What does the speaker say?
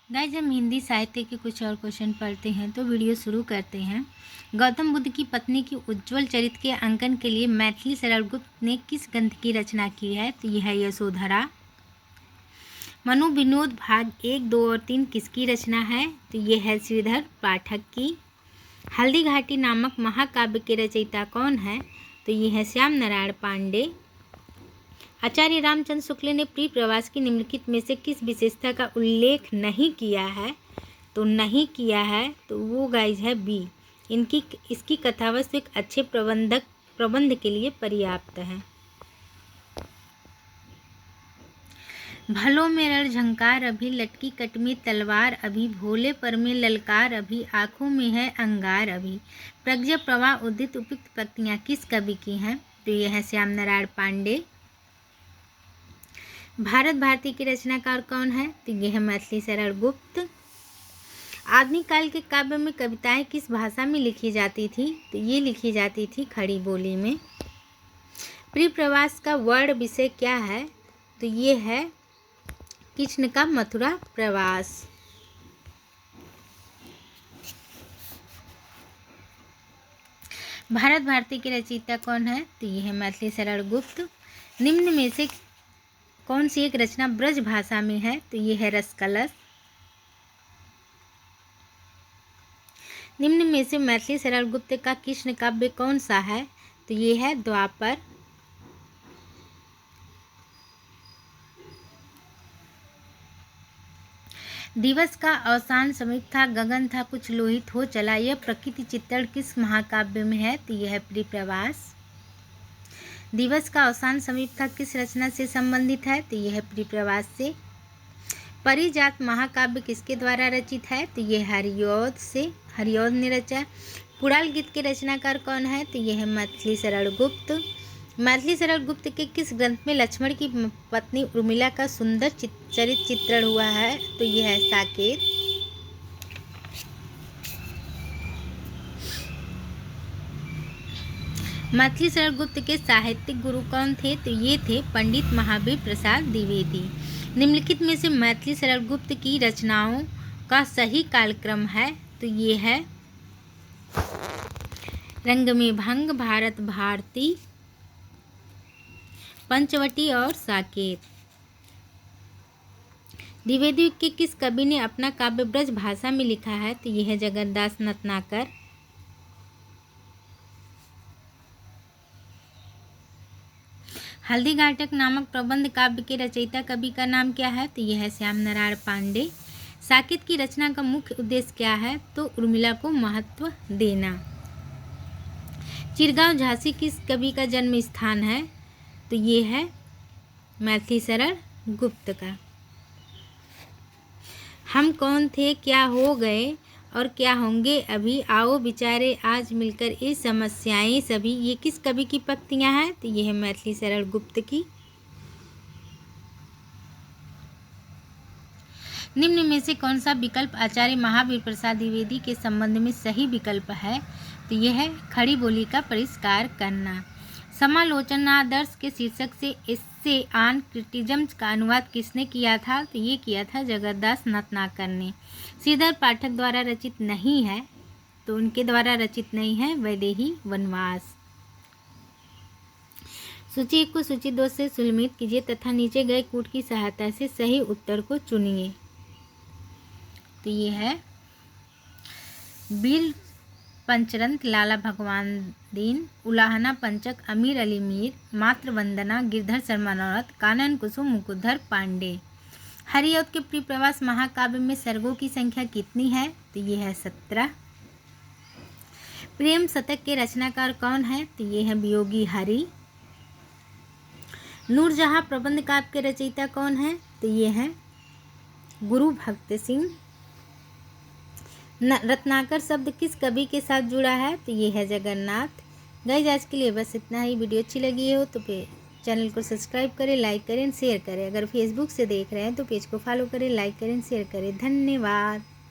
Guys, हम हिंदी साहित्य के कुछ और क्वेश्चन पढ़ते हैं तो वीडियो शुरू करते हैं। गौतम बुद्ध की पत्नी की उज्ज्वल चरित्र के अंकन के लिए मैथिली शरण गुप्त ने किस ग्रंथ की रचना की है? तो यह है यशोधरा। मनु विनोद भाग 1, 2 और 3 किसकी रचना है? तो यह है श्रीधर पाठक की। हल्दी घाटी नामक महाकाव्य के रचयिता कौन है? तो यह है श्याम नारायण पांडे। आचार्य रामचंद्र शुक्ल ने प्रिय प्रवास की निम्नलिखित में से किस विशेषता का उल्लेख नहीं किया है? तो वो गाइज है बी। इसकी कथावस्तु एक अच्छे प्रबंध के लिए पर्याप्त है। भलो में रण झंकार अभी, लटकी कट में तलवार अभी, भोले पर में ललकार अभी, आँखों में है अंगार अभी। प्रज्ञा प्रवाह उदित उपयुक्त पंक्तियाँ किस कवि की हैं? तो यह है श्याम नारायण पांडे। भारत भारती के रचनाकार कौन है? तो यह है मैथिली शरण गुप्त। आधुनिक काल के काव्य में कविताएं किस भाषा में लिखी जाती थी? तो ये लिखी जाती थी खड़ी बोली में। प्रिय प्रवास का वर्ण विषय क्या है? तो ये है कृष्ण का मथुरा प्रवास। भारत भारती के रचयिता कौन है? तो यह है मैथिली शरण गुप्त। निम्न में से कौन सी एक रचना ब्रज भाषा में है? तो ये है रसकलश। निम्न में से मैथिली शरण गुप्त का कृष्ण काव्य कौन सा है? तो ये है द्वापर। दिवस का अवसान समीप था, गगन था कुछ लोहित हो चला। यह प्रकृति चित्रण किस महाकाव्य में है? तो यह है प्रिय प्रवास। दिवस का अवसान समीप था किस रचना से संबंधित है? तो यह है प्रिय प्रवास से। परिजात महाकाव्य किसके द्वारा रचित है? तो यह हरिऔध ने रचा। कुड़ाल गीत के रचनाकार कौन है? तो यह है मैथिली शरण गुप्त। मैथिली शरण गुप्त के किस ग्रंथ में लक्ष्मण की पत्नी उर्मिला का सुंदर चरित्र चित्रण हुआ है? तो यह है साकेत। मैथिली शरण गुप्त के साहित्यिक गुरु कौन थे? तो ये थे पंडित महावीर प्रसाद द्विवेदी। निम्नलिखित में से मैथिली शरण गुप्त की रचनाओं का सही कालक्रम है? तो ये है रंग में भंग, भारत भारती, पंचवटी और साकेत। द्विवेदी के किस कवि ने अपना काव्य ब्रज भाषा में लिखा है? तो यह है जगन्नाथ नतनाकर। हल्दी घाटक नामक प्रबंध काव्य के रचयिता कवि का नाम क्या है? तो यह है श्याम नारायण पांडे। साकेत की रचना का मुख्य उद्देश्य क्या है? तो उर्मिला को महत्व देना। चिरगांव झांसी किस कवि का जन्म स्थान है? तो ये है मैथिली शरण गुप्त का। हम कौन थे, क्या हो गए और क्या होंगे अभी, आओ विचारे आज मिलकर ये समस्याएं सभी। ये किस कवि की पंक्तियां हैं? तो ये है मैथिली शरण गुप्त की। निम्न में से कौन सा विकल्प आचार्य महावीर प्रसाद द्विवेदी के संबंध में सही विकल्प है? तो यह है खड़ी बोली का परिष्कार करना। समालोचनादर्श के शीर्षक से इससे ऑन क्रिटिज्म का अनुवाद किसने किया था? तो ये किया था जगन्नाथ नतनाकर ने। श्रीधर पाठक द्वारा रचित नहीं है, तो उनके द्वारा रचित नहीं है वैदेही वनवास। सूची 1 को सूची 2 से सुलमित कीजिए तथा नीचे गए कूट की सहायता से सही उत्तर को चुनिए। तो ये है बीर पंचरंत, लाला भगवान दीन, उलाहना पंचक, अमीर अली मीर, मातृ वंदना, गिरधर शर्मा नौरत, कानन कुसुम, मुकुंदर पांडे। हरिऔध के प्रिय प्रवास महाकाव्य में सर्गों की संख्या कितनी है? तो ये है 17। प्रेम शतक के रचनाकार कौन है? तो ये है वियोगी हरि। नूरजहां प्रबंध काव्य के रचयिता कौन है? तो ये है गुरु भक्त सिंह। रत्नाकर शब्द किस कवि के साथ जुड़ा है? तो ये है जगन्नाथ। गाइस, आज के लिए बस इतना ही। वीडियो अच्छी लगी हो तो चैनल को सब्सक्राइब करें, लाइक करें, शेयर करें। अगर फेसबुक से देख रहे हैं तो पेज को फॉलो करें, लाइक करें, शेयर करें। धन्यवाद।